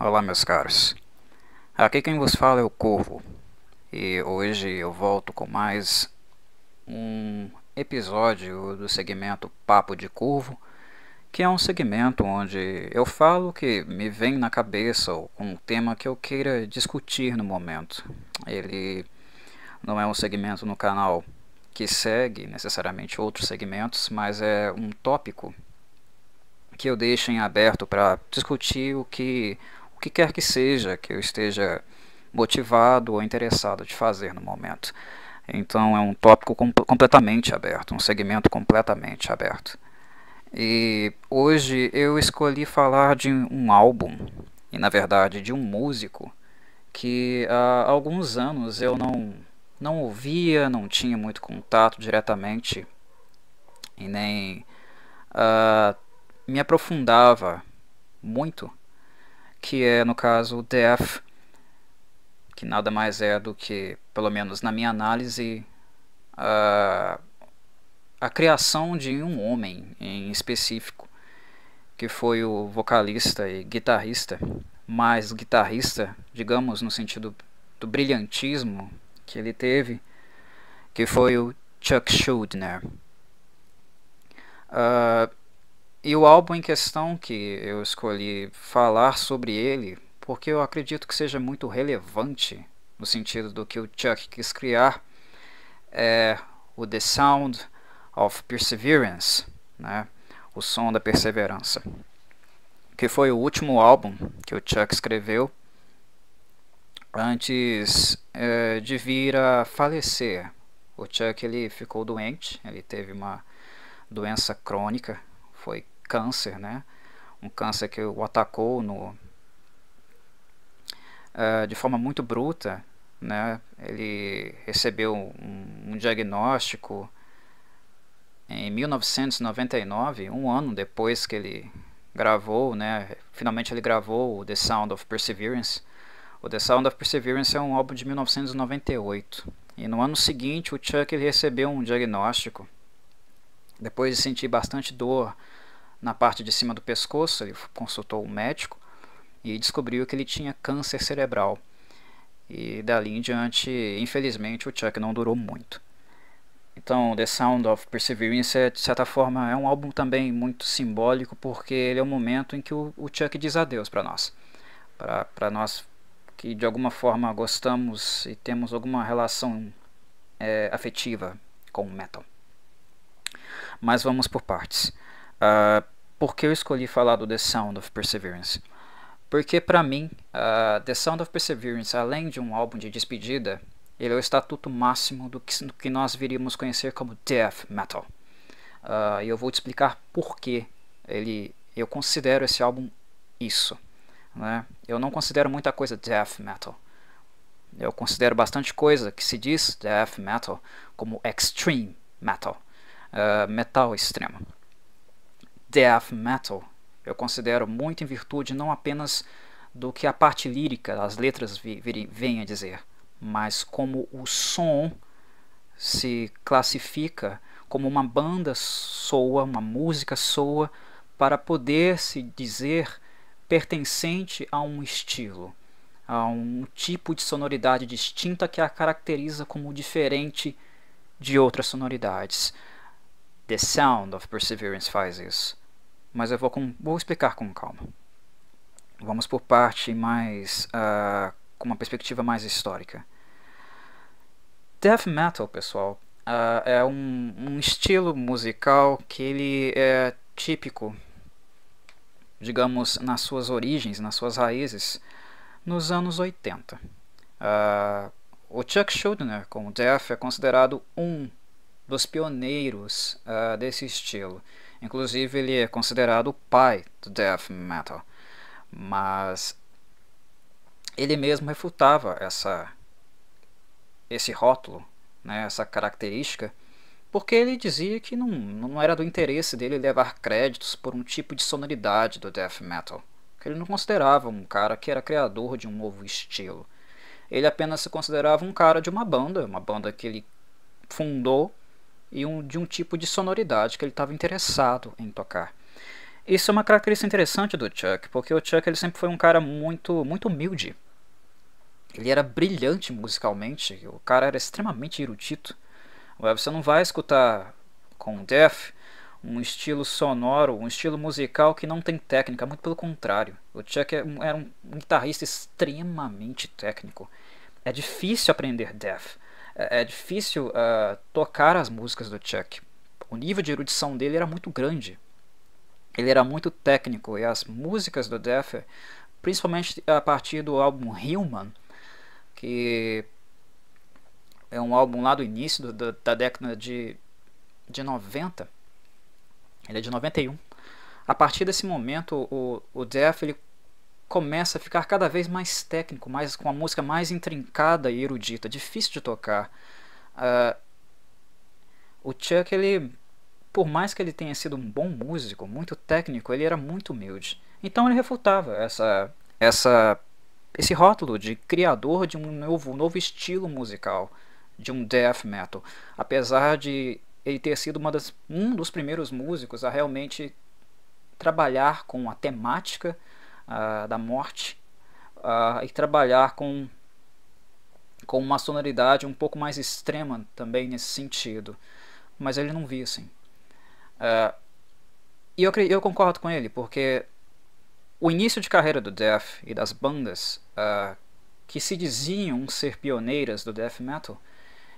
Olá, meus caros. Aqui quem vos fala é o Corvo, e hoje eu volto com mais um episódio do segmento Papo de Corvo, que é um segmento onde eu falo o que me vem na cabeça ou com um tema que eu queira discutir no momento. Ele não é um segmento no canal que segue necessariamente outros segmentos, mas é um tópico que eu deixo em aberto para discutir o que quer que seja que eu esteja motivado ou interessado de fazer no momento. Então é um tópico completamente aberto, um segmento completamente aberto. E hoje eu escolhi falar de um álbum, e na verdade de um músico, que há alguns anos eu não ouvia, não tinha muito contato diretamente, e nem me aprofundava muito, que é no caso o Death, que nada mais é do que, pelo menos na minha análise, a, a criação de um homem em específico, que foi o vocalista e guitarrista, mais guitarrista, digamos, no sentido do brilhantismo que ele teve, que foi o Chuck Schuldiner. E o álbum em questão que eu escolhi falar sobre ele, porque eu acredito que seja muito relevante no sentido do que o Chuck quis criar, é o The Sound of Perseverance, né? O som da perseverança, que foi o último álbum que o Chuck escreveu antes de vir a falecer. O Chuck ele ficou doente, ele teve uma doença crônica, foi câncer, né? Um câncer que o atacou de forma muito bruta, né? Ele recebeu um diagnóstico em 1999, um ano depois que ele gravou, né? Finalmente ele gravou o The Sound of Perseverance. O The Sound of Perseverance é um álbum de 1998. E no ano seguinte o Chuck ele recebeu um diagnóstico. Depois de sentir bastante dor na parte de cima do pescoço, ele consultou um médico e descobriu que ele tinha câncer cerebral. E dali em diante, infelizmente, o Chuck não durou muito. Então, The Sound of Perseverance, de certa forma, é um álbum também muito simbólico, porque ele é o momento em que o Chuck diz adeus para nós. Para nós que de alguma forma gostamos e temos alguma relação afetiva com o metal. Mas vamos por partes. Por que eu escolhi falar do The Sound of Perseverance? Porque para mim, The Sound of Perseverance, além de um álbum de despedida, ele é o estatuto máximo do que nós viríamos conhecer como Death Metal. E eu vou te explicar por que eu considero esse álbum isso. Né? Eu não considero muita coisa Death Metal. Eu considero bastante coisa que se diz Death Metal como Extreme Metal. Metal extremo. Death Metal eu considero muito em virtude não apenas do que a parte lírica, as letras vêm a dizer, mas como o som se classifica como uma banda soa, uma música soa, para poder se dizer pertencente a um estilo, a um tipo de sonoridade distinta que a caracteriza como diferente de outras sonoridades. The Sound of Perseverance faz isso. Mas eu vou explicar com calma. Vamos por parte mais com uma perspectiva mais histórica. Death Metal, pessoal, é um estilo musical que ele é típico, digamos, nas suas origens, nas suas raízes, nos anos 80. O Chuck Schuldiner, com o Death, é considerado um dos pioneiros desse estilo. Inclusive ele é considerado o pai do Death Metal. Mas ele mesmo refutava esse rótulo, né, essa característica, porque ele dizia que não era do interesse dele levar créditos por um tipo de sonoridade do Death Metal. Que ele não considerava um cara que era criador de um novo estilo. Ele apenas se considerava um cara de uma banda que ele fundou e de um tipo de sonoridade que ele estava interessado em tocar. Isso é uma característica interessante do Chuck, porque o Chuck ele sempre foi um cara muito humilde. Ele era brilhante musicalmente, o cara era extremamente erudito. Você não vai escutar com Def um estilo sonoro, um estilo musical que não tem técnica, muito pelo contrário. O Chuck era um guitarrista extremamente técnico. É difícil aprender Def, é difícil tocar as músicas do Chuck. O nível de erudição dele era muito grande. Ele era muito técnico e as músicas do Def, principalmente a partir do álbum Human, que é um álbum lá do início da década de 90, ele é de 91. A partir desse momento o Def ele começa a ficar cada vez mais técnico, com a música mais intrincada e erudita, difícil de tocar. O Chuck, ele, por mais que ele tenha sido um bom músico, muito técnico, ele era muito humilde. Então ele refutava esse rótulo de criador de um novo estilo musical, de um death metal, apesar de ele ter sido um dos primeiros músicos a realmente trabalhar com a temática da morte e trabalhar com uma sonoridade um pouco mais extrema também nesse sentido, mas ele não via assim. E eu concordo com ele, porque o início de carreira do Death e das bandas que se diziam ser pioneiras do death metal,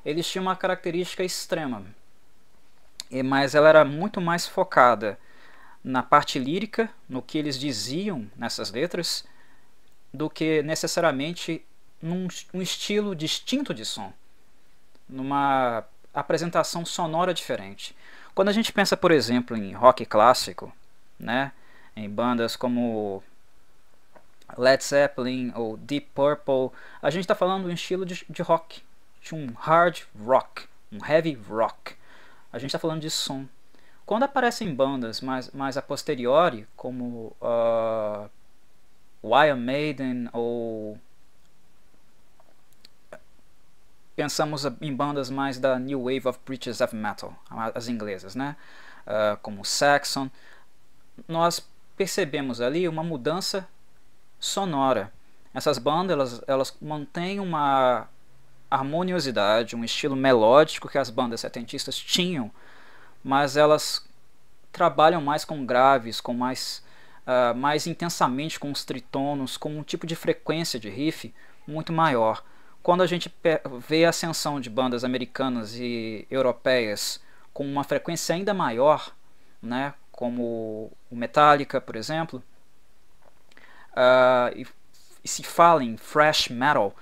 eles tinham uma característica extrema, mas ela era muito mais focada na parte lírica, no que eles diziam nessas letras, do que necessariamente num estilo distinto de som, numa apresentação sonora diferente. Quando a gente pensa, por exemplo, em rock clássico, né, em bandas como Led Zeppelin ou Deep Purple, a gente está falando de um estilo de rock, de um hard rock, um heavy rock. A gente está falando de som. Quando aparecem bandas mais a posteriori, como Iron Maiden, ou pensamos em bandas mais da New Wave of British Heavy Metal, as inglesas, né? Como Saxon, nós percebemos ali uma mudança sonora. Essas bandas elas mantêm uma harmoniosidade, um estilo melódico que as bandas setentistas tinham, mas elas trabalham mais com graves, com mais intensamente com os tritonos, com um tipo de frequência de riff muito maior. Quando a gente vê a ascensão de bandas americanas e europeias com uma frequência ainda maior, né, como o Metallica, por exemplo, e se fala em thrash metal,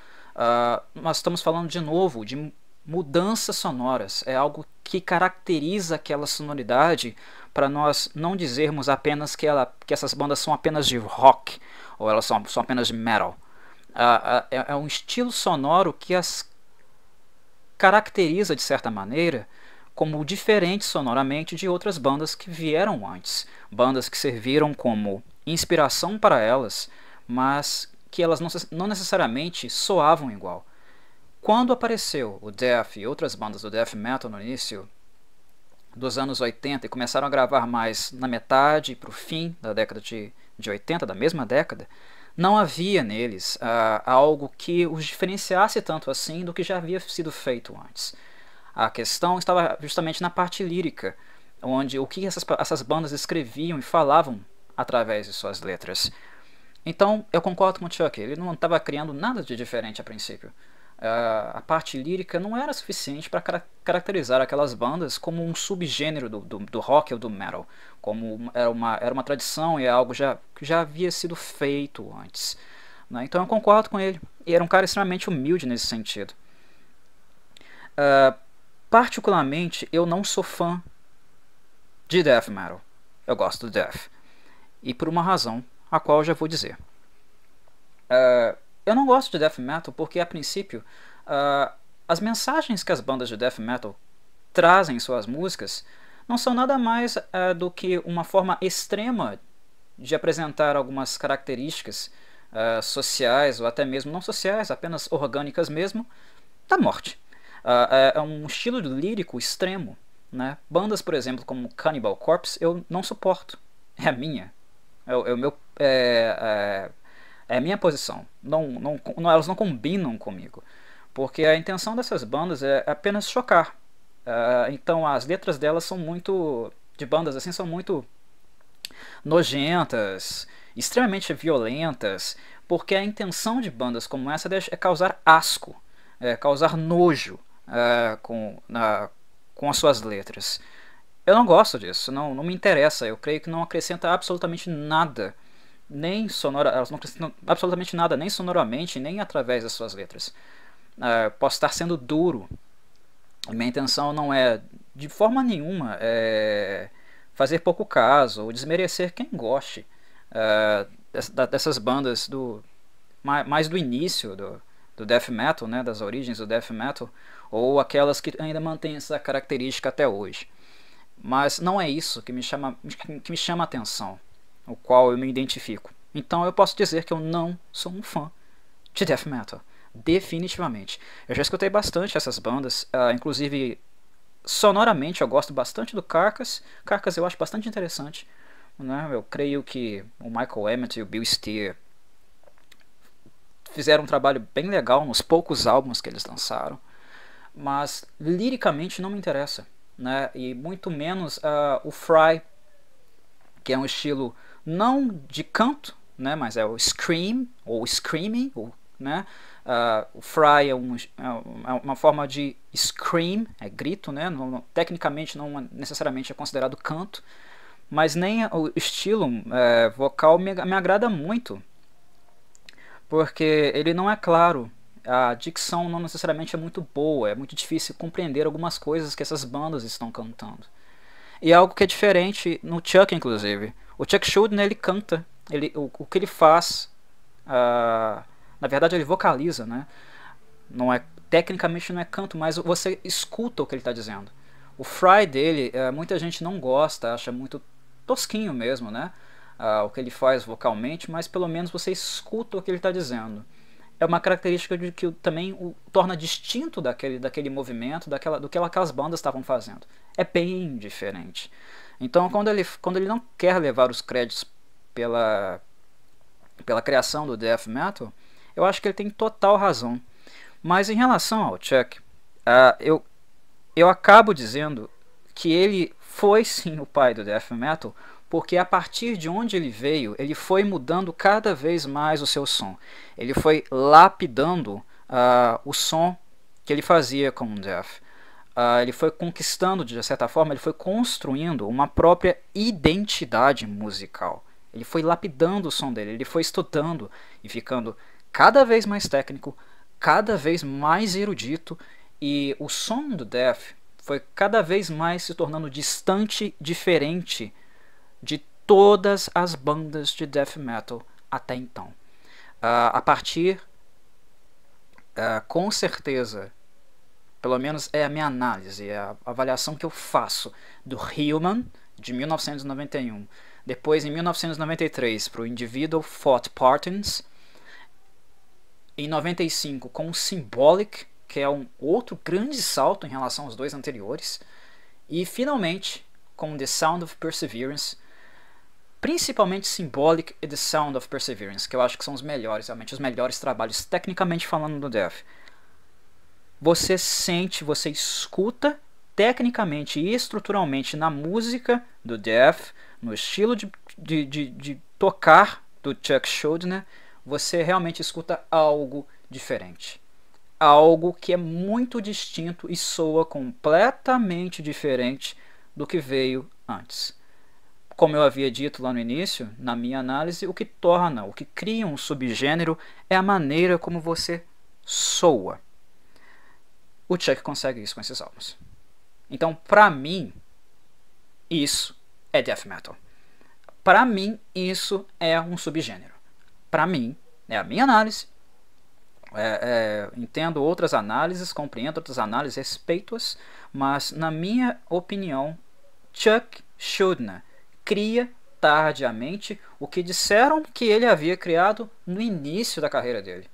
nós estamos falando de novo de mudanças sonoras. É algo que caracteriza aquela sonoridade, para nós não dizermos apenas que essas bandas são apenas de rock ou elas são apenas de metal. É um estilo sonoro que as caracteriza de certa maneira como diferente sonoramente de outras bandas que vieram antes, bandas que serviram como inspiração para elas, mas que elas não necessariamente soavam igual. Quando apareceu o Death e outras bandas do death metal no início dos anos 80 e começaram a gravar mais na metade para o fim da década de 80, da mesma década, não havia neles algo que os diferenciasse tanto assim do que já havia sido feito antes. A questão estava justamente na parte lírica, onde o que essas bandas escreviam e falavam através de suas letras. Então eu concordo com o Chuck, ele não estava criando nada de diferente a princípio. A parte lírica não era suficiente para caracterizar aquelas bandas como um subgênero do rock ou do metal, como era uma tradição e é algo que já havia sido feito antes, né? Então eu concordo com ele, e era um cara extremamente humilde nesse sentido. Particularmente, eu não sou fã de death metal. Eu gosto do death, e por uma razão, a qual eu já vou dizer. Eu não gosto de death metal porque, a princípio, as mensagens que as bandas de death metal trazem em suas músicas não são nada mais do que uma forma extrema de apresentar algumas características sociais, ou até mesmo não sociais, apenas orgânicas mesmo, da morte. É um estilo lírico extremo, né? Bandas, por exemplo, como Cannibal Corpse, eu não suporto. é a minha. É o meu, é a minha posição. Elas não combinam comigo. Porque a intenção dessas bandas é apenas chocar. Então as letras delas são muito. De bandas assim, são muito nojentas, extremamente violentas. Porque a intenção de bandas como essa é causar asco, causar nojo com as suas letras. Eu não gosto disso, não me interessa. Eu creio que não acrescenta absolutamente nada, nem sonora, elas não acrescentam absolutamente nada, nem sonoramente, nem através das suas letras. Posso estar sendo duro. Minha intenção não é, de forma nenhuma, fazer pouco caso ou desmerecer quem goste dessas bandas mais do início do death metal, né, das origens do death metal, ou aquelas que ainda mantêm essa característica até hoje. Mas não é isso que me chama a atenção, o qual eu me identifico. Então eu posso dizer que eu não sou um fã de death metal. Definitivamente. Eu já escutei bastante essas bandas, inclusive sonoramente eu gosto bastante do Carcass. Carcass eu acho bastante interessante, né? Eu creio que o Michael Emmett e o Bill Steer fizeram um trabalho bem legal nos poucos álbuns que eles lançaram, mas liricamente não me interessa, né? E muito menos o Fry, que é um estilo não de canto, né? Mas é o scream ou screaming, né? O Fry é uma forma de scream, é grito, né? Tecnicamente não necessariamente é considerado canto, mas nem o estilo vocal me agrada muito, porque ele não é claro, a dicção não necessariamente é muito boa, é muito difícil compreender algumas coisas que essas bandas estão cantando. E é algo que é diferente no Chuck, inclusive. O Chuck Schuldiner, ele canta, o que ele faz, na verdade ele vocaliza, né? Não é, tecnicamente não é canto, mas você escuta o que ele está dizendo. O Fry dele, muita gente não gosta, acha muito tosquinho mesmo, né? O que ele faz vocalmente, mas pelo menos você escuta o que ele está dizendo. É uma característica que também o torna distinto daquele movimento, do que aquelas bandas estavam fazendo. É bem diferente. Então, quando ele não quer levar os créditos pela criação do death metal, eu acho que ele tem total razão. Mas em relação ao Chuck, eu acabo dizendo que ele foi sim o pai do death metal, porque a partir de onde ele veio, ele foi mudando cada vez mais o seu som. Ele foi lapidando o som que ele fazia com o death. Ele foi conquistando, de certa forma, ele foi construindo uma própria identidade musical. Ele foi lapidando o som dele, ele foi estudando e ficando cada vez mais técnico, cada vez mais erudito, e o som do death foi cada vez mais se tornando distante, diferente de todas as bandas de death metal até então. A partir, com certeza, pelo menos é a minha análise, é a avaliação que eu faço do Human, de 1991, depois em 1993 para o Individual Thought Patterns, em 95 com o Symbolic, que é um outro grande salto em relação aos dois anteriores, e finalmente com The Sound of Perseverance, principalmente Symbolic e The Sound of Perseverance, que eu acho que são os melhores, realmente os melhores trabalhos tecnicamente falando do death. Você sente, você escuta tecnicamente e estruturalmente na música do death, no estilo de tocar do Chuck Schuldiner, você realmente escuta algo diferente. Algo que é muito distinto e soa completamente diferente do que veio antes. Como eu havia dito lá no início, na minha análise, o que cria um subgênero é a maneira como você soa. O Chuck consegue isso com esses álbuns. Então, pra mim, isso é death metal. Pra mim, isso é um subgênero. Pra mim, é a minha análise. Entendo outras análises, compreendo outras análises, respeito-as, mas na minha opinião, Chuck Schuldiner cria tardiamente o que disseram que ele havia criado no início da carreira dele.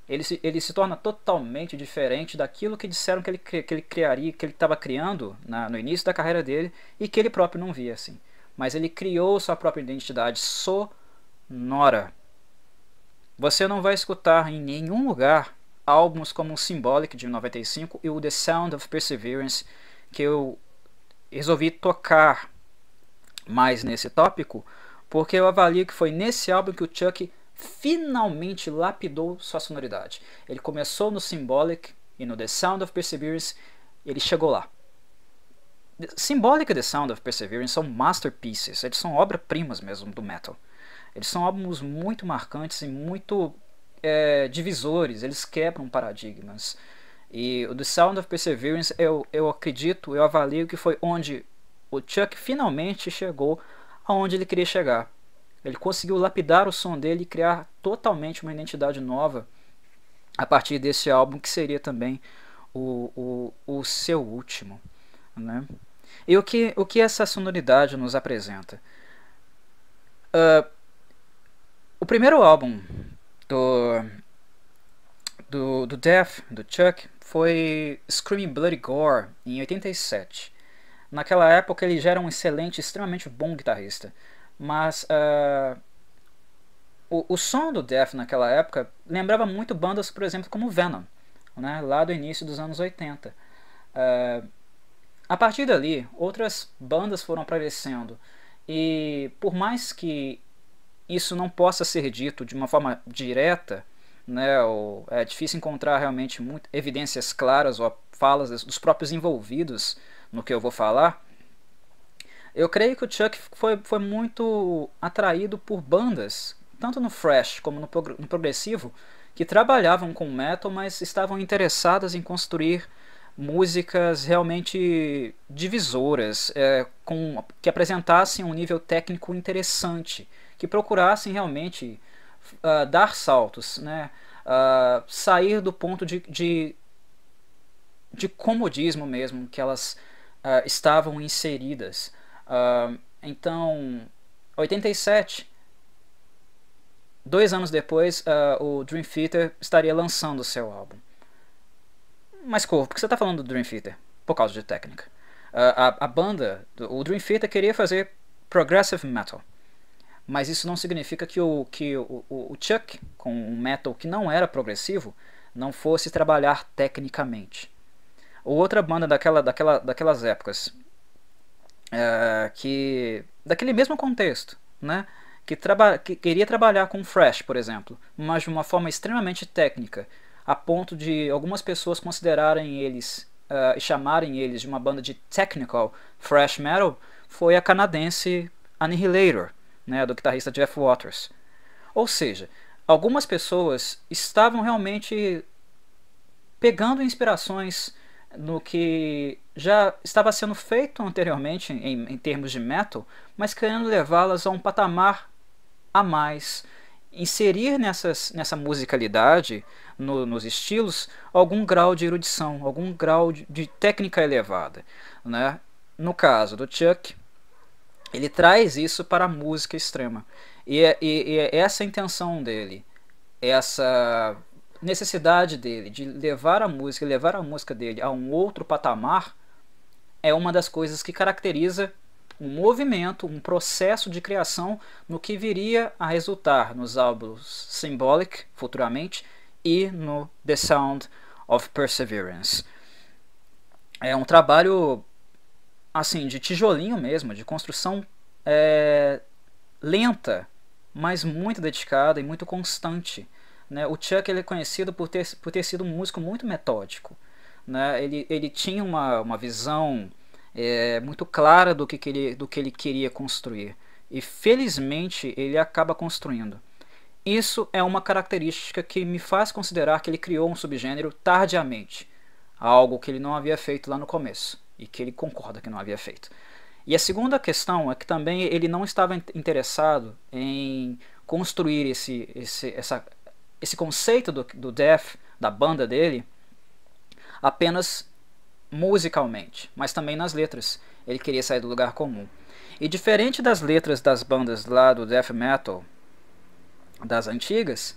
Ele se torna totalmente diferente daquilo que disseram que ele criaria, que ele estava criando no início da carreira dele, e que ele próprio não via assim. mas ele criou sua própria identidade sonora. Você não vai escutar em nenhum lugar álbuns como o Symbolic de 95 e o The Sound of Perseverance, que eu resolvi tocar mais nesse tópico, porque eu avalio que foi nesse álbum que o Chuck finalmente lapidou sua sonoridade. Ele começou no Symbolic e no The Sound of Perseverance, ele chegou lá. Symbolic e The Sound of Perseverance são masterpieces, eles são obras-primas mesmo do metal. Eles são álbuns muito marcantes e muito divisores, eles quebram paradigmas. E o The Sound of Perseverance, eu acredito, eu avalio que foi onde o Chuck finalmente chegou aonde ele queria chegar. Ele conseguiu lapidar o som dele e criar totalmente uma identidade nova a partir desse álbum, que seria também o seu último, né? E o que essa sonoridade nos apresenta? O primeiro álbum do Death, do Chuck, foi Screaming Bloody Gore, em 87. Naquela época ele já era um excelente, extremamente bom guitarrista, mas o som do Death naquela época lembrava muito bandas, por exemplo, como Venom, né, lá do início dos anos 80. A partir dali, outras bandas foram aparecendo, e por mais que isso não possa ser dito de uma forma direta, né, ou é difícil encontrar realmente evidências claras ou falas dos próprios envolvidos no que eu vou falar, eu creio que o Chuck foi muito atraído por bandas, tanto no thrash como no progressivo, que trabalhavam com metal, mas estavam interessadas em construir músicas realmente divisoras, que apresentassem um nível técnico interessante, que procurassem realmente dar saltos, né? Sair do ponto de comodismo mesmo que elas estavam inseridas. Então, 87, 2 anos depois, o Dream Theater estaria lançando o seu álbum. Mas, Corvo, por que você está falando do Dream Theater? Por causa de técnica. A banda, o Dream Theater, queria fazer progressive metal, mas isso não significa que o Chuck, com um metal que não era progressivo, não fosse trabalhar tecnicamente. Outra banda daquelas épocas, daquele mesmo contexto, né, que queria trabalhar com thrash, por exemplo, mas de uma forma extremamente técnica, a ponto de algumas pessoas considerarem eles e chamarem eles de uma banda de technical thrash metal, foi a canadense Annihilator, né, do guitarrista Jeff Waters. Ou seja, algumas pessoas estavam realmente pegando inspirações no que já estava sendo feito anteriormente em termos de metal, mas querendo levá-las a um patamar a mais, inserir nessa musicalidade, nos estilos, algum grau de erudição, algum grau de técnica elevada, né? No caso do Chuck, ele traz isso para a música extrema, e é essa a intenção dele, essa necessidade dele de levar a música dele a um outro patamar, é uma das coisas que caracteriza um movimento, um processo de criação no que viria a resultar nos álbuns Symbolic, futuramente, e no The Sound of Perseverance. É um trabalho assim, de tijolinho mesmo, de construção lenta, mas muito dedicada e muito constante, né? O Chuck, ele é conhecido por ter sido um músico muito metódico, né? Ele tinha uma visão muito clara do que ele queria construir, e felizmente ele acaba construindo. Isso é uma característica que me faz considerar que ele criou um subgênero tardiamente, algo que ele não havia feito lá no começo, e que ele concorda que não havia feito. E a segunda questão é que também ele não estava interessado em construir esse conceito do Death, da banda dele, apenas musicalmente, mas também nas letras. Ele queria sair do lugar comum. E diferente das letras das bandas lá do Death Metal, das antigas,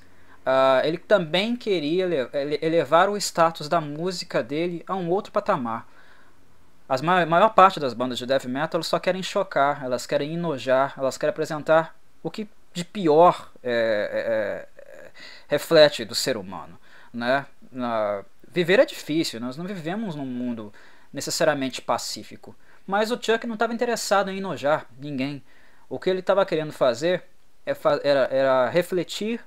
ele também queria elevar o status da música dele a um outro patamar. maior parte das bandas de death metal elas só querem chocar, elas querem enojar, elas querem apresentar o que de pior reflete do ser humano, né? Viver é difícil, nós não vivemos num mundo necessariamente pacífico, mas o Chuck não estava interessado em enojar ninguém. O que ele estava querendo fazer era refletir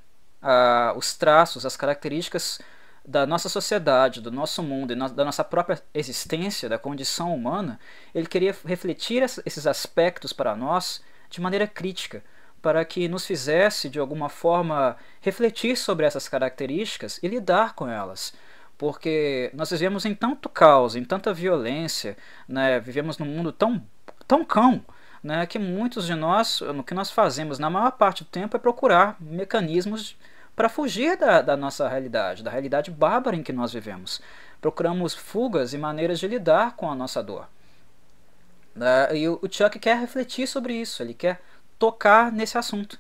os traços, as características da nossa sociedade, do nosso mundo e da nossa própria existência, da condição humana. Ele queria refletir esses aspectos para nós de maneira crítica, para que nos fizesse de alguma forma refletir sobre essas características e lidar com elas. Porque nós vivemos em tanto caos, em tanta violência, né? Vivemos num mundo tão cão, né? Que muitos de nós, no que nós fazemos na maior parte do tempo é procurar mecanismos para fugir da nossa realidade, da realidade bárbara em que nós vivemos. Procuramos fugas e maneiras de lidar com a nossa dor. E o Chuck quer refletir sobre isso, ele quer tocar nesse assunto.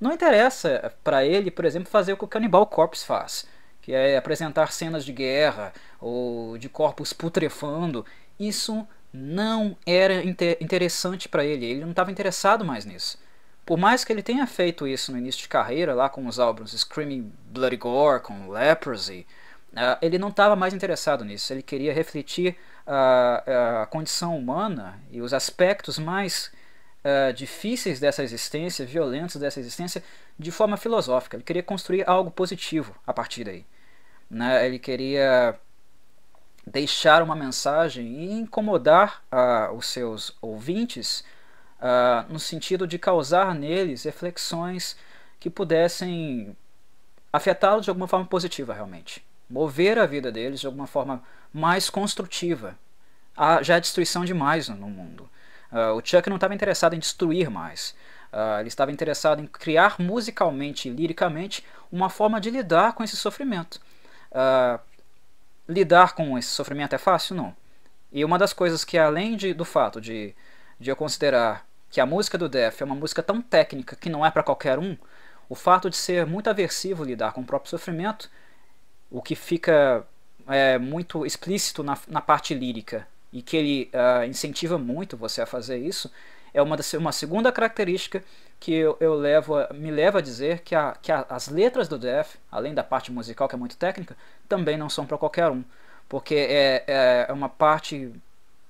Não interessa para ele, por exemplo, fazer o que o Cannibal Corpse faz, que é apresentar cenas de guerra ou de corpos putrefando. Isso não era interessante para ele, ele não estava interessado mais nisso. Por mais que ele tenha feito isso no início de carreira, lá com os álbuns Screaming Bloody Gore, com Leprosy, ele não estava mais interessado nisso. Ele queria refletir a condição humana e os aspectos mais difíceis dessa existência, violentos dessa existência, de forma filosófica. Ele queria construir algo positivo a partir daí, né? Ele queria deixar uma mensagem e incomodar os seus ouvintes, no sentido de causar neles reflexões que pudessem afetá-los de alguma forma positiva realmente. Mover a vida deles de alguma forma mais construtiva. Há já destruição demais no mundo. O Chuck não estava interessado em destruir mais. Ele estava interessado em criar musicalmente e liricamente uma forma de lidar com esse sofrimento. Lidar com esse sofrimento é fácil? Não. E uma das coisas que, além do fato de eu considerar que a música do Death é uma música tão técnica que não é para qualquer um, o fato de ser muito aversivo lidar com o próprio sofrimento, o que fica muito explícito na parte lírica, e que ele incentiva muito você a fazer isso, é uma segunda característica que me leva a dizer que as letras do Death, além da parte musical que é muito técnica, também não são para qualquer um, porque é uma parte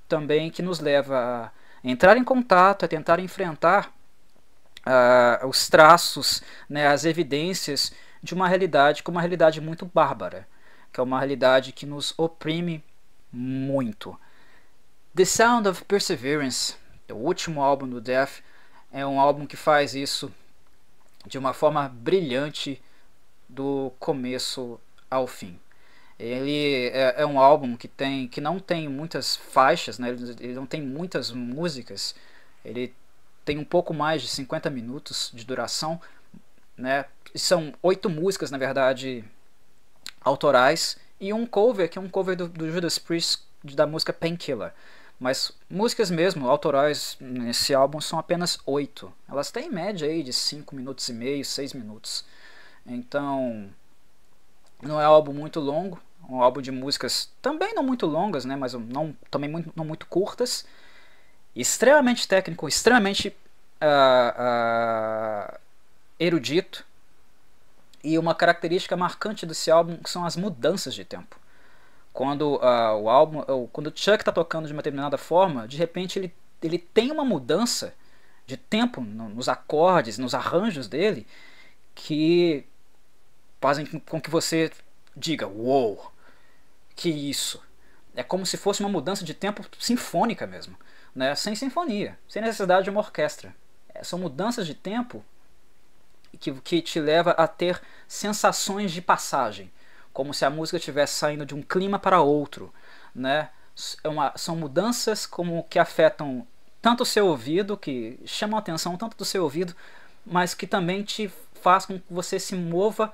também que nos leva a entrar em contato, a tentar enfrentar os traços, né, as evidências de uma realidade que é uma realidade muito bárbara, que é uma realidade que nos oprime muito. The Sound of Perseverance, o último álbum do Death, é um álbum que faz isso de uma forma brilhante do começo ao fim. Ele é um álbum que não tem muitas faixas, né? Ele não tem muitas músicas, ele tem um pouco mais de 50 minutos de duração, né? São 8 músicas, na verdade, autorais, e um cover, que é um cover do Judas Priest, da música Painkiller. Mas músicas mesmo, autorais nesse álbum, são apenas 8. Elas têm média aí de 5 minutos e meio, 6 minutos. Então, não é um álbum muito longo, um álbum de músicas também não muito longas, né, mas também não muito curtas, extremamente técnico, extremamente erudito, e uma característica marcante desse álbum são as mudanças de tempo. Quando quando o Chuck está tocando de uma determinada forma, de repente ele tem uma mudança de tempo nos acordes, nos arranjos dele, que fazem com que você diga, uou, que isso? É como se fosse uma mudança de tempo sinfônica mesmo, né? Sem sinfonia, sem necessidade de uma orquestra. São mudanças de tempo que te leva a ter sensações de passagem, como se a música estivesse saindo de um clima para outro, né? São mudanças que afetam tanto o seu ouvido, que chamam a atenção tanto do seu ouvido, mas que também te faz com que você se mova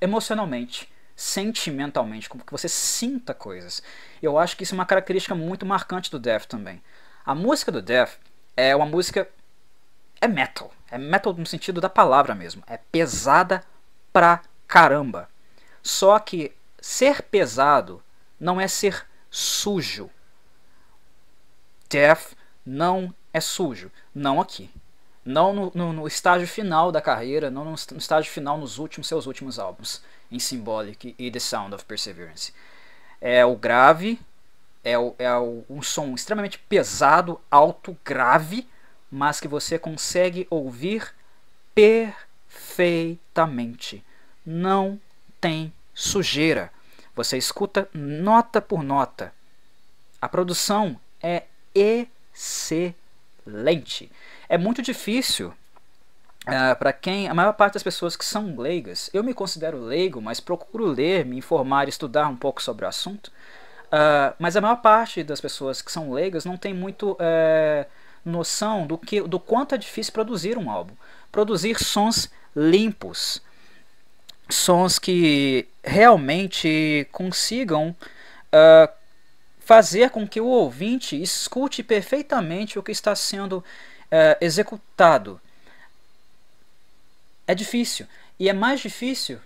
emocionalmente, sentimentalmente, como que você sinta coisas. Eu acho que isso é uma característica muito marcante do Death também. A música do Death é uma música... é metal no sentido da palavra mesmo. É pesada pra caramba. Só que ser pesado não é ser sujo. Death não é sujo, não aqui. Não no estágio final da carreira, não no estágio final nos seus últimos álbuns, em Symbolic e The Sound of Perseverance. É o grave, um som extremamente pesado, alto, grave, mas que você consegue ouvir perfeitamente. Não tem sujeira. Você escuta nota por nota. A produção é excelente. É muito difícil para a maior parte das pessoas que são leigas. Eu me considero leigo, mas procuro ler, me informar, estudar um pouco sobre o assunto. Mas a maior parte das pessoas que são leigas não tem muito noção do quanto é difícil produzir um álbum. Produzir sons limpos, sons que realmente consigam fazer com que o ouvinte escute perfeitamente o que está sendo executado. É difícil. E é mais difícil,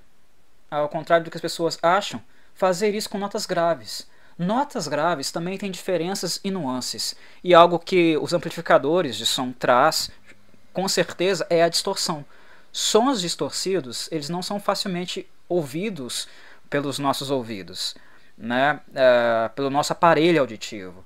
ao contrário do que as pessoas acham, fazer isso com notas graves. Notas graves também têm diferenças e nuances. E algo que os amplificadores de som traz, com certeza, é a distorção. Sons distorcidos, eles não são facilmente ouvidos pelos nossos ouvidos, né? Pelo nosso aparelho auditivo.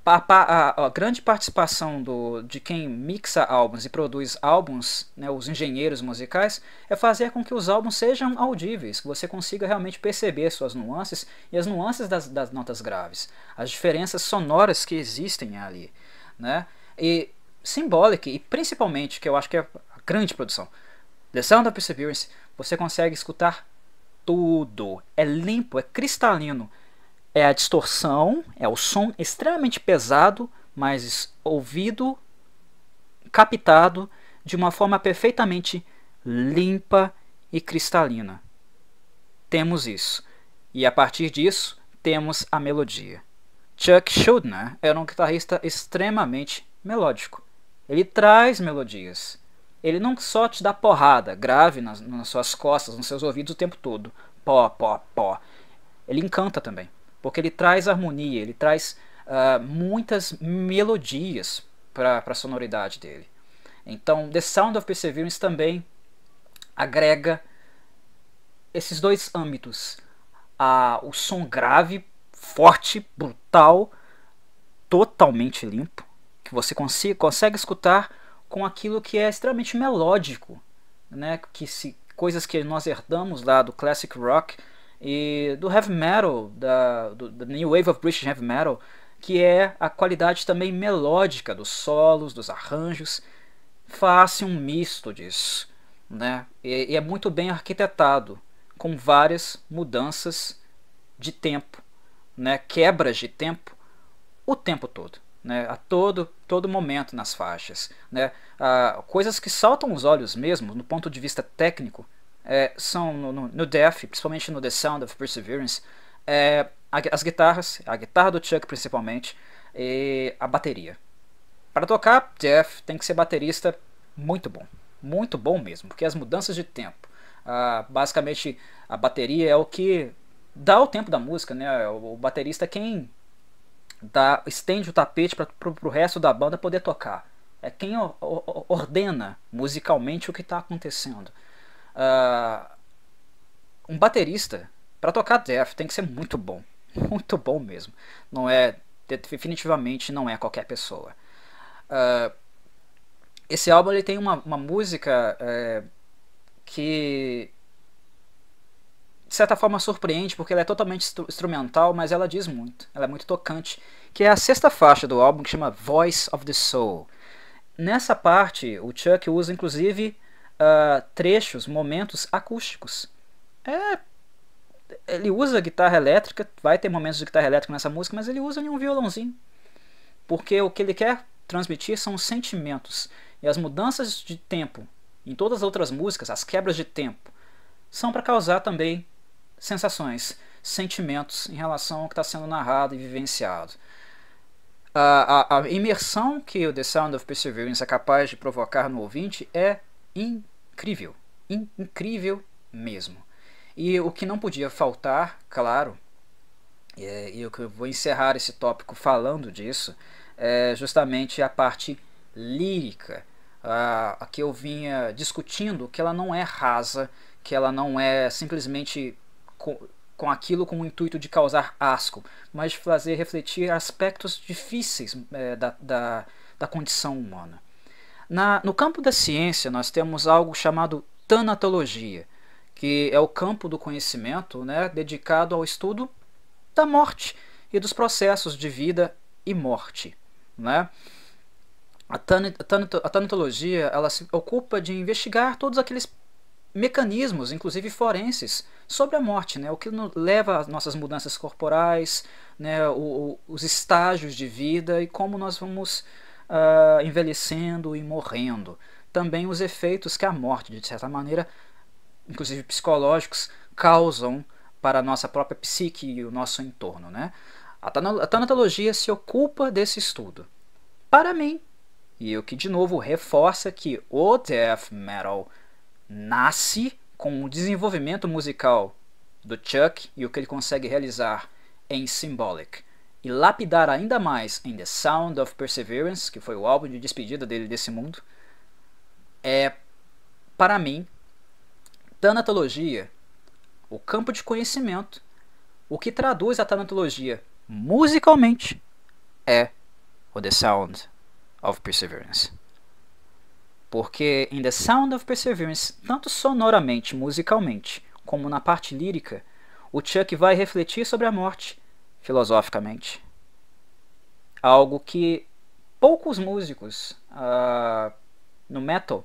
A grande participação de quem mixa álbuns e produz álbuns, né, os engenheiros musicais, é fazer com que os álbuns sejam audíveis, que você consiga realmente perceber suas nuances e as nuances das notas graves, as diferenças sonoras que existem ali, né? E Symbolic, e principalmente, que eu acho que é a grande produção, The Sound of Perseverance, você consegue escutar tudo. É limpo, é cristalino. É a distorção, é o som extremamente pesado, mas ouvido, captado de uma forma perfeitamente limpa e cristalina. Temos isso. E a partir disso, temos a melodia. Chuck Schuldiner era um guitarrista extremamente melódico. Ele traz melodias. Ele não só te dá porrada grave nas suas costas, nos seus ouvidos o tempo todo. Pó, pó, pó. Ele encanta também. Porque ele traz harmonia, ele traz muitas melodias para a sonoridade dele. Então, The Sound of Perseverance também agrega esses dois âmbitos. O som grave, forte, brutal, totalmente limpo, que você consegue escutar com aquilo que é extremamente melódico, né? Coisas que nós herdamos lá do classic rock e do heavy metal, do New Wave of British Heavy Metal, que é a qualidade também melódica dos solos, dos arranjos. Faz-se um misto disso, né? E é muito bem arquitetado, com várias mudanças de tempo, né? Quebras de tempo o tempo todo, né? A todo momento nas faixas, né? Coisas que saltam os olhos mesmo, no ponto de vista técnico, são no Death, principalmente no The Sound of Perseverance, as guitarras, a guitarra do Chuck principalmente, e a bateria. Para tocar Death tem que ser baterista muito bom mesmo, porque as mudanças de tempo, basicamente a bateria é o que dá o tempo da música, né? O baterista é quem estende o tapete para o resto da banda poder tocar. É quem ordena musicalmente o que está acontecendo. Um baterista, para tocar Death, tem que ser muito bom mesmo. Definitivamente não é qualquer pessoa. Esse álbum ele tem uma música que de certa forma surpreende, porque ela é totalmente instrumental, mas ela diz muito, ela é muito tocante, que é a sexta faixa do álbum, que chama Voice of the Soul. Nessa parte, o Chuck usa inclusive trechos, momentos acústicos. Ele usa guitarra elétrica, vai ter momentos de guitarra elétrica nessa música, mas ele usa um violãozinho, porque o que ele quer transmitir são os sentimentos, e as mudanças de tempo em todas as outras músicas, as quebras de tempo, são para causar também sensações, sentimentos em relação ao que está sendo narrado e vivenciado. A imersão que o The Sound of Perseverance é capaz de provocar no ouvinte é incrível, incrível mesmo. E o que não podia faltar, claro, e eu vou encerrar esse tópico falando disso, é justamente a parte lírica, a que eu vinha discutindo, que ela não é rasa, que ela não é simplesmente com aquilo com o intuito de causar asco, mas de fazer refletir aspectos difíceis da condição humana. No campo da ciência, nós temos algo chamado tanatologia, que é o campo do conhecimento, né, dedicado ao estudo da morte e dos processos de vida e morte. Né? A tanatologia ela se ocupa de investigar todos aqueles mecanismos, inclusive forenses, sobre a morte, né? O que leva às nossas mudanças corporais, né? Os estágios de vida e como nós vamos envelhecendo e morrendo. Também os efeitos que a morte, de certa maneira, inclusive psicológicos, causam para a nossa própria psique e o nosso entorno. Né? A tanatologia se ocupa desse estudo. Para mim, e o que de novo reforça que o death metal nasce com o desenvolvimento musical do Chuck e o que ele consegue realizar em Symbolic e lapidar ainda mais em The Sound of Perseverance, que foi o álbum de despedida dele desse mundo, é, para mim, tanatologia, o campo de conhecimento, o que traduz a tanatologia musicalmente é o The Sound of Perseverance. Porque em The Sound of Perseverance, tanto sonoramente, musicalmente, como na parte lírica, o Chuck vai refletir sobre a morte filosoficamente. Algo que poucos músicos no metal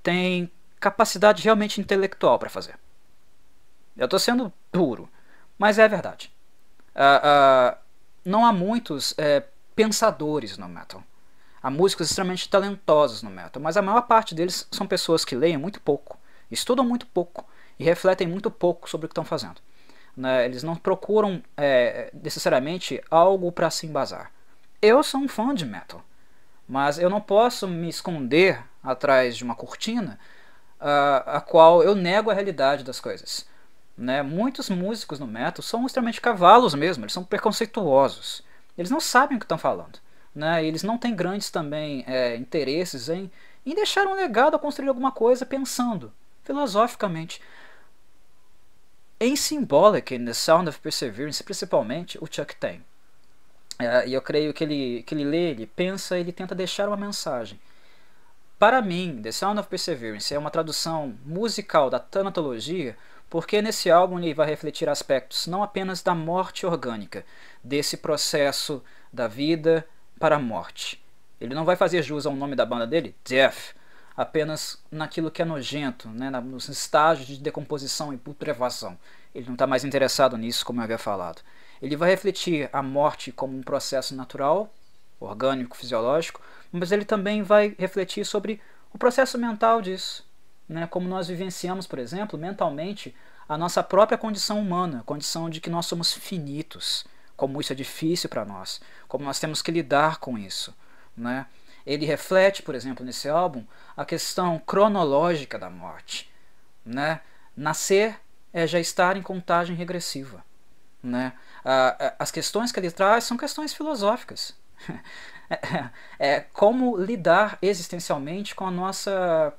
têm capacidade realmente intelectual para fazer. Eu estou sendo duro, mas é verdade. Não há muitos pensadores no metal. Há músicos extremamente talentosos no metal, mas a maior parte deles são pessoas que leem muito pouco, estudam muito pouco e refletem muito pouco sobre o que estão fazendo. Né? Eles não procuram necessariamente algo para se embasar. Eu sou um fã de metal, mas eu não posso me esconder atrás de uma cortina a qual eu nego a realidade das coisas. Né? Muitos músicos no metal são extremamente cavalos mesmo, eles são preconceituosos, eles não sabem o que estão falando. Né? Eles não têm grandes também interesses em deixar um legado a construir alguma coisa pensando filosoficamente. Em Symbolic, in The Sound of Perseverance, principalmente, o Chuck tem. E eu creio que ele lê, ele pensa, ele tenta deixar uma mensagem. Para mim, The Sound of Perseverance é uma tradução musical da tanatologia, porque nesse álbum ele vai refletir aspectos não apenas da morte orgânica, desse processo da vida para a morte. Ele não vai fazer jus ao nome da banda dele, Death, apenas naquilo que é nojento, né, nos estágios de decomposição e putrefação. Ele não está mais interessado nisso, como eu havia falado. Ele vai refletir a morte como um processo natural, orgânico, fisiológico, mas ele também vai refletir sobre o processo mental disso. Né, como nós vivenciamos, por exemplo, mentalmente, a nossa própria condição humana, a condição de que nós somos finitos, como isso é difícil para nós, como nós temos que lidar com isso. Né? Ele reflete, por exemplo, nesse álbum, a questão cronológica da morte. Né? Nascer é já estar em contagem regressiva. Né? As questões que ele traz são questões filosóficas. Como lidar existencialmente com a nossa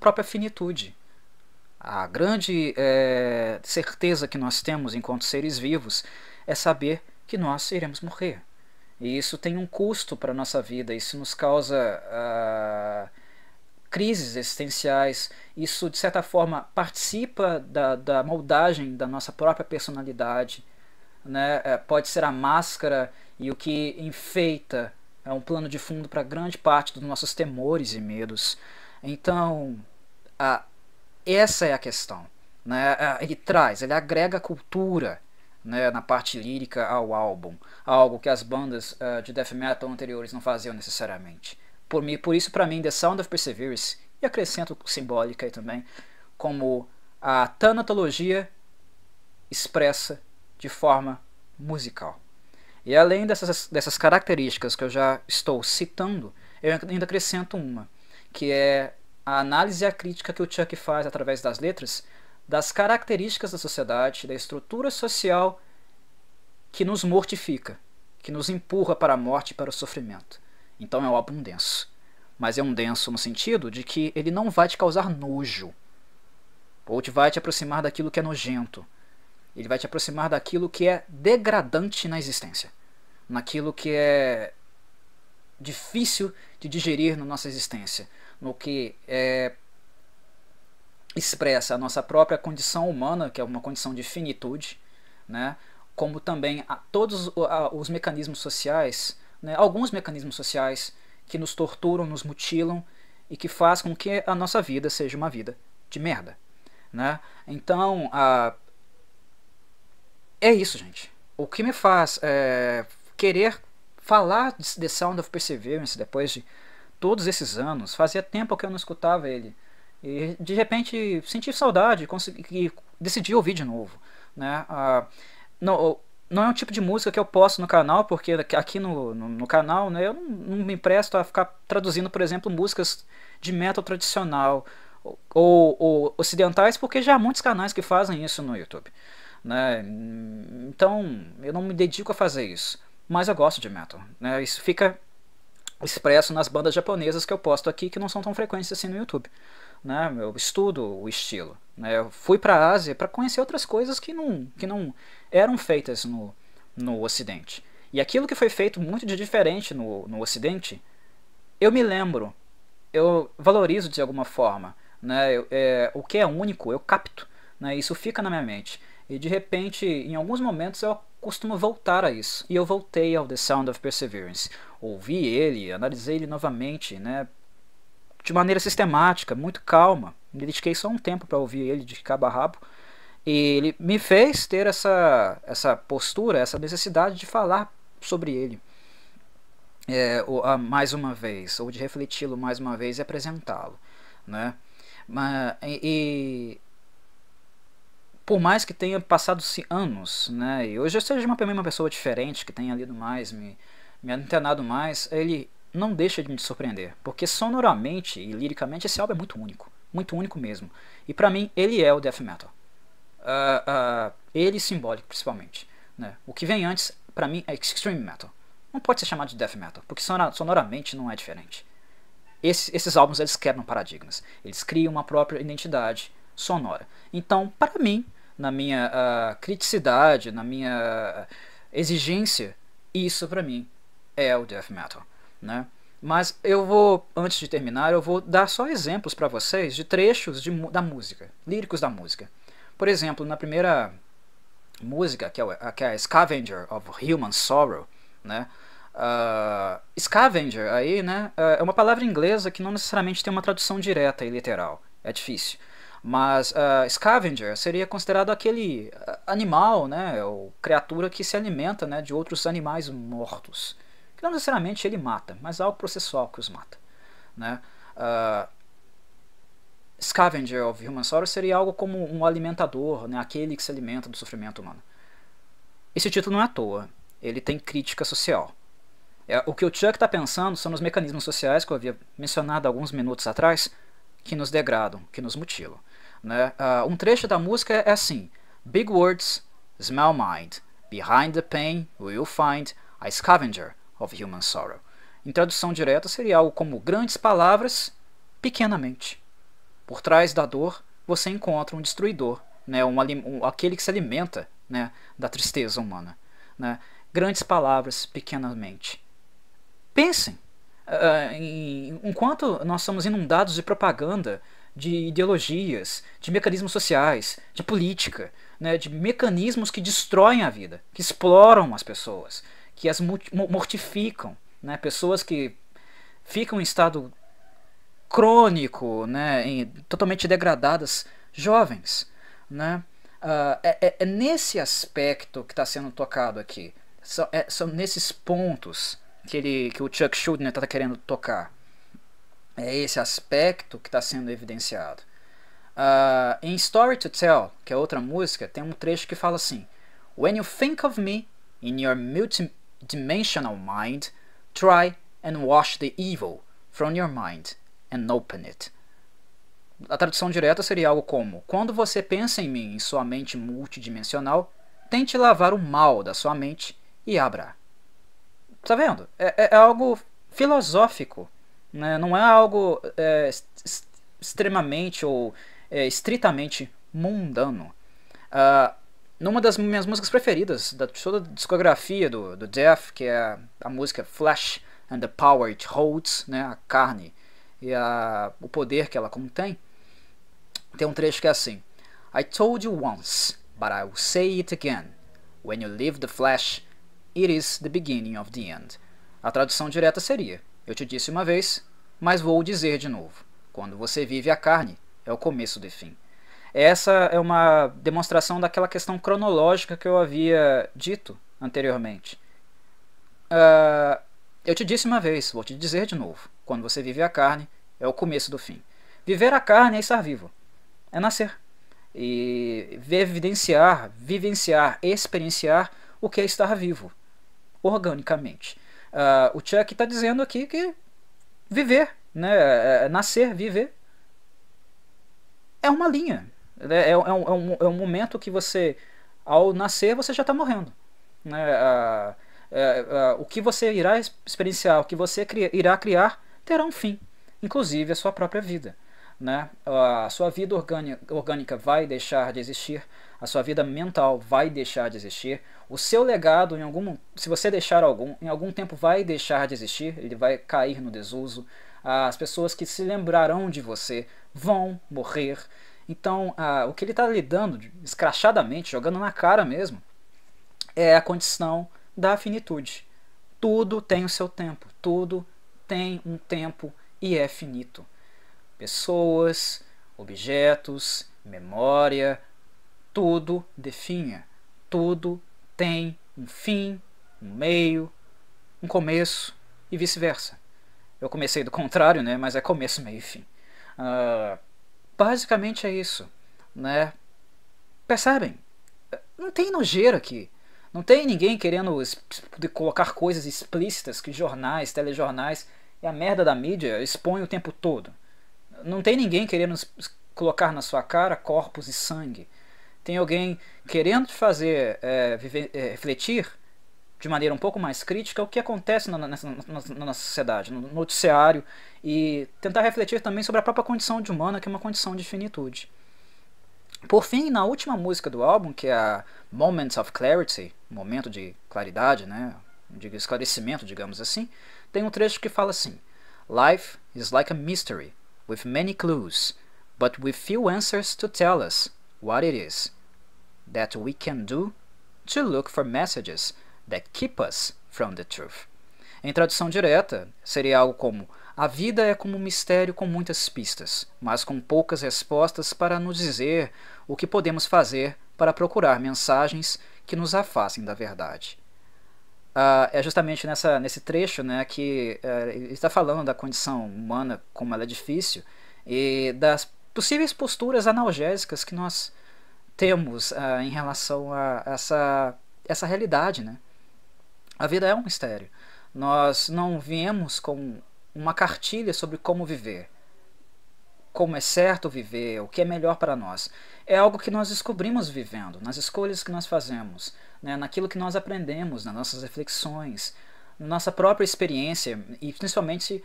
própria finitude. A grande certeza que nós temos enquanto seres vivos é saber que nós iremos morrer. E isso tem um custo para a nossa vida, isso nos causa crises existenciais, isso de certa forma participa da moldagem da nossa própria personalidade. Né? Pode ser a máscara e o que enfeita um plano de fundo para grande parte dos nossos temores e medos. Então, essa é a questão. Né? Ele agrega cultura, né, na parte lírica ao álbum, algo que as bandas de death metal anteriores não faziam necessariamente. Por isso, para mim, The Sound of Perseverance, e acrescento simbólica aí também, como a tanatologia expressa de forma musical. E além dessas características que eu já estou citando, eu ainda acrescento uma, que é a análise e a crítica que o Chuck faz através das letras das características da sociedade, da estrutura social que nos mortifica, que nos empurra para a morte e para o sofrimento. Então é um álbum denso. Mas é um denso no sentido de que ele não vai te causar nojo, ou vai te aproximar daquilo que é nojento. Ele vai te aproximar daquilo que é degradante na existência, naquilo que é difícil de digerir na nossa existência, no que expressa a nossa própria condição humana, que é uma condição de finitude, né? Como também todos os mecanismos sociais, né? Alguns mecanismos sociais que nos torturam, nos mutilam e que faz com que a nossa vida seja uma vida de merda, né? Então, é isso, gente. O que me faz querer falar de The Sound of Perseverance depois de todos esses anos, fazia tempo que eu não escutava ele, e de repente senti saudade e decidi ouvir de novo, né? Não é um tipo de música que eu posto no canal, porque aqui no canal, né, eu não me presto a ficar traduzindo, por exemplo, músicas de metal tradicional ou ocidentais, porque já há muitos canais que fazem isso no YouTube, né? Então eu não me dedico a fazer isso, mas eu gosto de metal, né? Isso fica expresso nas bandas japonesas que eu posto aqui, que não são tão frequentes assim no YouTube, né? Eu estudo o estilo, né? Eu fui para a Ásia para conhecer outras coisas que não eram feitas no Ocidente, e aquilo que foi feito muito de diferente no Ocidente, eu me lembro, eu valorizo de alguma forma, né? O que é único eu capto, né? Isso fica na minha mente, e de repente em alguns momentos eu costumo voltar a isso, e eu voltei ao The Sound of Perseverance, ouvi ele, analisei ele novamente, né? De maneira sistemática, muito calma, me dediquei só um tempo para ouvir ele de cabo a rabo, e ele me fez ter essa postura, essa necessidade de falar sobre ele mais uma vez, ou de refleti-lo mais uma vez e apresentá-lo, né? Por mais que tenha passado-se anos, né, e hoje eu seja uma pessoa diferente, que tenha lido mais, me antenado mais, ele não deixa de me surpreender, porque sonoramente e liricamente esse álbum é muito único mesmo, e pra mim ele é o death metal, ele simbólico principalmente, né? O que vem antes pra mim é extreme metal, não pode ser chamado de death metal, porque sonoramente não é diferente. Esses álbuns eles quebram paradigmas, eles criam uma própria identidade sonora. Então, para mim, na minha criticidade, na minha exigência, isso para mim é o death metal, né? Mas eu vou, antes de terminar, eu vou dar só exemplos para vocês de trechos da música, líricos da música. Por exemplo, na primeira música, que é a Scavenger of Human Sorrow, né? Scavenger aí, né, é uma palavra inglesa que não necessariamente tem uma tradução direta e literal, é difícil. Mas scavenger seria considerado aquele animal, né, ou criatura que se alimenta, né, de outros animais mortos. Que não necessariamente ele mata, mas algo processual que os mata, né? Scavenger of Human Sorrow seria algo como um alimentador, né, aquele que se alimenta do sofrimento humano. Esse título não é à toa, ele tem crítica social. O que o Chuck está pensando são nos mecanismos sociais que eu havia mencionado alguns minutos atrás, que nos degradam, que nos mutilam, né? Um trecho da música é assim: Big words, small mind. Behind the pain, we'll find a scavenger of human sorrow. Em tradução direta seria algo como grandes palavras, pequenamente. Por trás da dor, você encontra um destruidor, né? Aquele que se alimenta, né, da tristeza humana, né? Grandes palavras, pequenamente. Pensem, enquanto nós somos inundados de propaganda, de ideologias, de mecanismos sociais, de política, né, de mecanismos que destroem a vida, que exploram as pessoas, que as mortificam, né, pessoas que ficam em estado crônico, né, totalmente degradadas, jovens, né? É nesse aspecto que está sendo tocado aqui, são nesses pontos que o Chuck Schuldiner está querendo tocar. É esse aspecto que está sendo evidenciado. Em Story to Tell, que é outra música, tem um trecho que fala assim: When you think of me in your multidimensional mind, try and wash the evil from your mind and open it. A tradução direta seria algo como: quando você pensa em mim em sua mente multidimensional, tente lavar o mal da sua mente e abra. Tá vendo? É algo filosófico, né? Não é algo extremamente ou estritamente mundano. Uh, Numa das minhas músicas preferidas da toda a discografia do Death, que é a música Flesh and the Power It Holds, né? A carne e o poder que ela contém, tem um trecho que é assim: I told you once, but I will say it again. When you leave the flesh, it is the beginning of the end. A tradução direta seria: eu te disse uma vez, mas vou dizer de novo. Quando você vive a carne, é o começo do fim. Essa é uma demonstração daquela questão cronológica que eu havia dito anteriormente. Eu te disse uma vez, vou te dizer de novo. Quando você vive a carne, é o começo do fim. Viver a carne é estar vivo. É nascer. E vivenciar, experienciar o que é estar vivo, organicamente. O Chuck está dizendo aqui que viver, né, nascer, viver, é uma linha. É um momento que você, ao nascer, você já está morrendo. Né? O que você irá experienciar, o que você irá criar, terá um fim, inclusive a sua própria vida. Né? A sua vida orgânica vai deixar de existir, a sua vida mental vai deixar de existir, o seu legado, se você deixar em algum tempo vai deixar de existir, ele vai cair no desuso, as pessoas que se lembrarão de você vão morrer. Então, o que ele está lidando, escrachadamente, jogando na cara mesmo, é a condição da finitude. Tudo tem o seu tempo, tudo tem um tempo e é finito. Pessoas, objetos, memória, tudo definha. Tudo tem um fim, um meio, um começo e vice-versa. Eu comecei do contrário, né? Mas é começo, meio e fim. Basicamente é isso, né? Percebem? Não tem nojeira aqui. Não tem ninguém querendo colocar coisas explícitas que jornais, telejornais e a merda da mídia expõe o tempo todo. Não tem ninguém querendo colocar na sua cara corpos e sangue. Tem alguém querendo te fazer refletir de maneira um pouco mais crítica o que acontece na nossa sociedade, no noticiário, e tentar refletir também sobre a própria condição humana, que é uma condição de finitude. Por fim, na última música do álbum, que é a Moments of Clarity, momento de claridade, né, de esclarecimento, digamos assim, tem um trecho que fala assim: Life is like a mystery, with many clues, but with few answers to tell us what it is. That we can do to look for messages that keep us from the truth. Em tradução direta, seria algo como: a vida é como um mistério com muitas pistas, mas com poucas respostas para nos dizer o que podemos fazer para procurar mensagens que nos afastem da verdade. É justamente nesse trecho, né, que ele está falando da condição humana, como ela é difícil, e das possíveis posturas analgésicas que nós temos em relação a essa realidade, né? A vida é um mistério. Nós não viemos com uma cartilha sobre como viver, como é certo viver, o que é melhor para nós. É algo que nós descobrimos vivendo, nas escolhas que nós fazemos, né, naquilo que nós aprendemos, nas nossas reflexões, na nossa própria experiência, e principalmente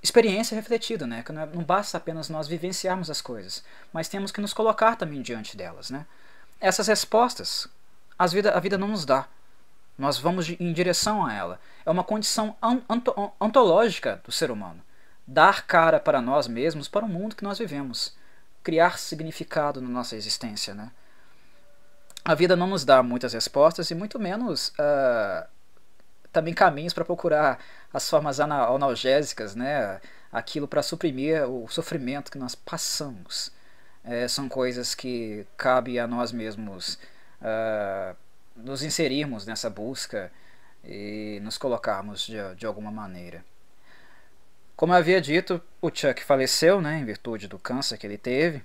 experiência refletida, né, que não basta apenas nós vivenciarmos as coisas, mas temos que nos colocar também diante delas. Né. Essas respostas, a vida não nos dá. Nós vamos em direção a ela. É uma condição ontológica do ser humano. Dar cara para nós mesmos, para o mundo que nós vivemos. Criar significado na nossa existência. Né? A vida não nos dá muitas respostas e muito menos também caminhos para procurar as formas analgésicas, né? Aquilo para suprimir o sofrimento que nós passamos. São coisas que cabe a nós mesmos nos inserirmos nessa busca e nos colocarmos de alguma maneira. Como eu havia dito, o Chuck faleceu, né, em virtude do câncer que ele teve,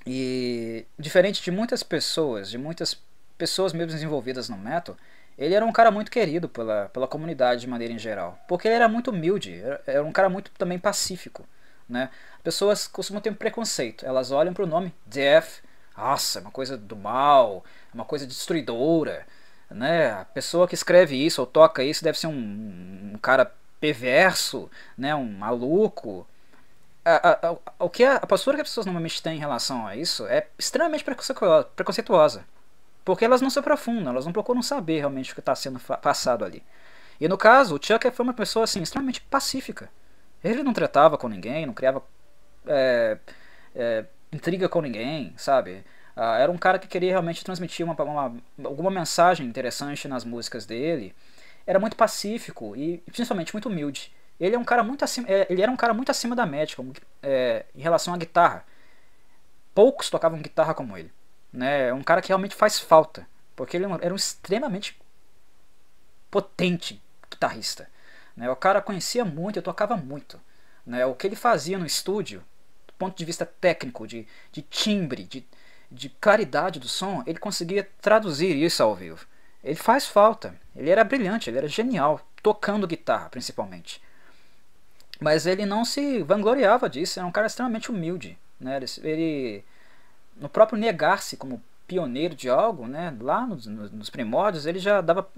e diferente de muitas pessoas mesmo envolvidas no metal, ele era um cara muito querido pela comunidade de maneira em geral, porque ele era muito humilde, era um cara muito também pacífico. Né? Pessoas costumam ter um preconceito, elas olham para o nome Death, nossa, é uma coisa do mal, é uma coisa destruidora. né? A pessoa que escreve isso ou toca isso deve ser um cara perverso, né? Um maluco. O que a postura que as pessoas normalmente têm em relação a isso é extremamente preconceituosa. Porque elas não se aprofundam, elas não procuram saber realmente o que está sendo passado ali. E no caso, o Chuck foi uma pessoa assim, extremamente pacífica. Ele não tratava com ninguém, não criava é, intriga com ninguém, sabe? Era um cara que queria realmente transmitir alguma mensagem interessante nas músicas dele. Era muito pacífico e principalmente muito humilde. Ele, é um cara muito acima, ele era um cara muito acima da média em relação à guitarra. Poucos tocavam guitarra como ele. Né? É um cara que realmente faz falta. Porque ele era um extremamente potente guitarrista. Né? O cara conhecia muito e tocava muito. Né? O que ele fazia no estúdio, do ponto de vista técnico, de timbre, de claridade do som, ele conseguia traduzir isso ao vivo. Ele faz falta. Ele era brilhante, ele era genial, tocando guitarra principalmente. Mas ele não se vangloriava disso, era um cara extremamente humilde. Né? Ele no próprio negar-se como pioneiro de algo, né, lá nos primórdios, ele já dava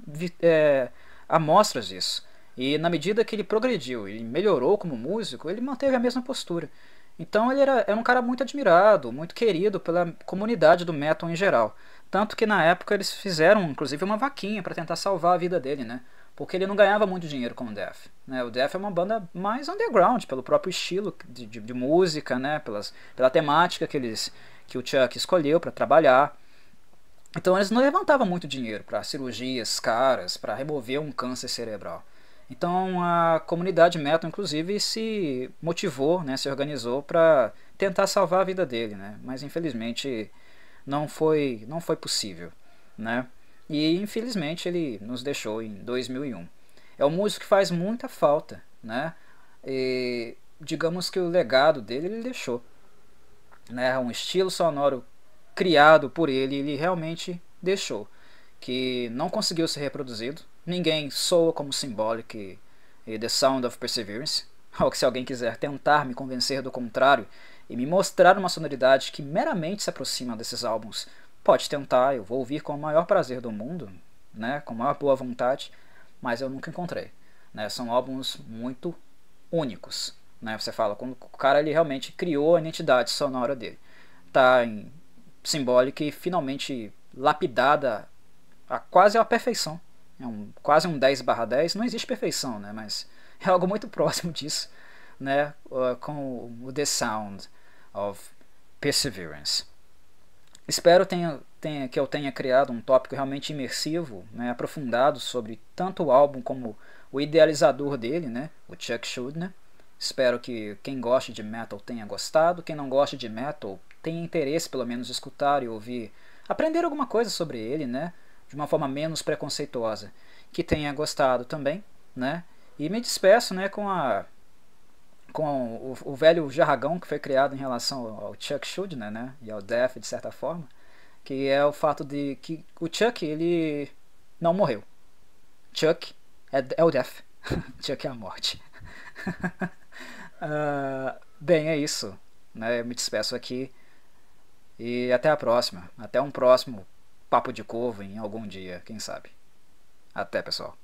amostras disso. E na medida que ele progrediu, ele melhorou como músico, ele manteve a mesma postura. Então ele era um cara muito admirado, muito querido pela comunidade do metal em geral. Tanto que na época eles fizeram inclusive uma vaquinha para tentar salvar a vida dele, né? Porque ele não ganhava muito dinheiro com o Death. Né? O Death é uma banda mais underground, pelo próprio estilo de música, né? Pela temática que o Chuck escolheu para trabalhar. Então eles não levantavam muito dinheiro para cirurgias caras, para remover um câncer cerebral. Então a comunidade metal, inclusive, se motivou, né, se organizou para tentar salvar a vida dele, né? Mas infelizmente não foi possível, né? E infelizmente ele nos deixou em 2001. É um músico que faz muita falta, né? E digamos que o legado dele ele deixou, né? Um estilo sonoro criado por ele, ele realmente deixou, que não conseguiu ser reproduzido. Ninguém soa como Symbolic e The Sound of Perseverance. Ou que se alguém quiser tentar me convencer do contrário e me mostrar uma sonoridade que meramente se aproxima desses álbuns, pode tentar, eu vou ouvir com o maior prazer do mundo, né, com a maior boa vontade, mas eu nunca encontrei. Né, são álbuns muito únicos. Né, você fala, quando o cara ele realmente criou a identidade sonora dele. Tá em Symbolic finalmente lapidada a quase a perfeição. É quase um 10/10. Não existe perfeição, né? Mas é algo muito próximo disso, né? Com o The Sound of Perseverance. Espero que eu tenha criado um tópico realmente imersivo, né? Aprofundado sobre tanto o álbum como o idealizador dele, né? O Chuck Schuldiner. Espero que quem goste de metal tenha gostado. Quem não goste de metal tenha interesse pelo menos de escutar e ouvir, aprender alguma coisa sobre ele, né? De uma forma menos preconceituosa. Que tenha gostado também, né? E me despeço, né, com o velho jargão que foi criado em relação ao Chuck Schuldiner, né? E ao Death, de certa forma. Que é o fato de que o Chuck, ele não morreu. Chuck é o Death. Chuck é a morte. Bem, é isso. Né? Eu me despeço aqui. E até a próxima. Até um próximo Papo de Corvo em algum dia, quem sabe. Até, pessoal.